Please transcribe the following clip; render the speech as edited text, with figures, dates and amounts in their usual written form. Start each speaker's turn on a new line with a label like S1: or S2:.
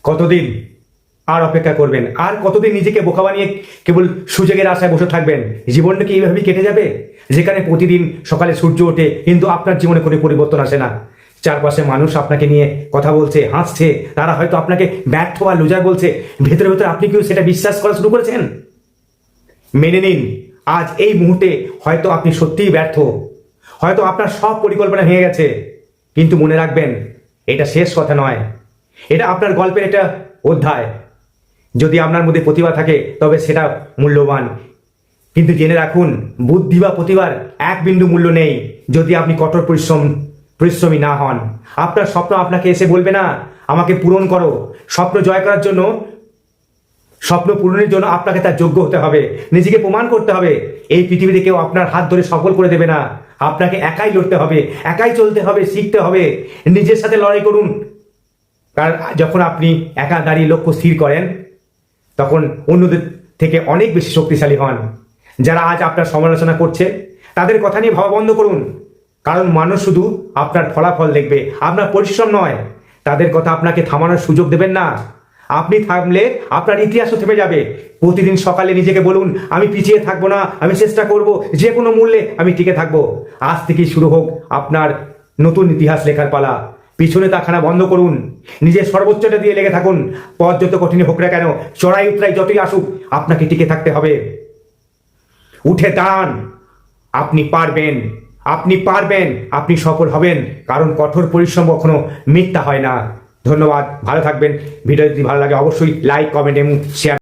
S1: কতদিন আর অপেক্ষা করবেন? আর কতদিন নিজেকে বোকা বানিয়ে কেবল সুযোগের আশায় বসে থাকবেন? জীবনটা কি এইভাবেই কেটে যাবে, যেখানে প্রতিদিন সকালে সূর্য ওঠে কিন্তু আপনার জীবনে কোনো পরিবর্তন আসে না? চারপাশে মানুষ আপনাকে নিয়ে কথা বলছে, হাসছে, তারা হয়তো আপনাকে ব্যর্থ বা লুজার বলছে, ভেতরে ভেতরে আপনি কেউ সেটা বিশ্বাস করা শুরু করেছেন? মেনে নিন, আজ এই মুহূর্তে হয়তো আপনি সত্যিই ব্যর্থ, হয়তো আপনার সব পরিকল্পনা ভেঙে গেছে, কিন্তু মনে রাখবেন, এটা শেষ কথা নয়, এটা আপনার গল্পের একটা অধ্যায়। যদি আপনার মধ্যে প্রতিভা থাকে তবে সেটা মূল্যবান, কিন্তু জেনে রাখুন, বুদ্ধি বা প্রতিভার এক বিন্দু মূল্য নেই যদি আপনি কঠোর পরিশ্রমী না হন। আপনার স্বপ্ন আপনাকে এসে বলবে না আমাকে পূরণ করো। স্বপ্ন জয় করার জন্য, স্বপ্ন পূরণের জন্য আপনাকে তার যোগ্য হতে হবে, নিজেকে প্রমাণ করতে হবে। এই পৃথিবীতে কেউ আপনার হাত ধরে সফল করে দেবে না, আপনাকে একাই লড়তে হবে, একাই চলতে হবে, শিখতে হবে, নিজের সাথে লড়াই করুন। কারণ যখন আপনি একা দাঁড়িয়ে লক্ষ্য স্থির করেন তখন অন্যদের থেকে অনেক বেশি শক্তিশালী হন। যারা আজ আপনার সমালোচনা করছে তাদের কথা নিয়ে ভাবা বন্ধ করুন, কারণ মানুষ শুধু আপনার ফলাফল দেখবে, আপনার পরিশ্রম নয়। তাদের কথা আপনাকে থামানোর সুযোগ দেবেন না। আপনি থামলে আপনার ইতিহাসও থেমে যাবে। প্রতিদিন সকালে নিজেকে বলুন, আমি পিছিয়ে থাকবো না, আমি চেষ্টা করব, যে কোনো মূল্যে আমি টিকে থাকবো। আজ থেকেই শুরু হোক আপনার নতুন ইতিহাস লেখার পালা। পিছনে তাকানো বন্ধ করুন, নিজের সর্বোচ্চটা দিয়ে লেগে থাকুন। পথ যত কঠিন হোক না কেন, চড়াই উতরাই যতই আসুক, আপনাকে টিকে থাকতে হবে। উঠে দাঁড়ান, আপনি পারবেন, আপনি পারবেন, আপনি সফল হবেন, কারণ কঠোর পরিশ্রম কখনো মিথ্যা হয় না। ধন্যবাদ, ভালো থাকবেন। ভিডিও যদি ভালো লাগে অবশ্যই লাইক, কমেন্ট এবং শেয়ার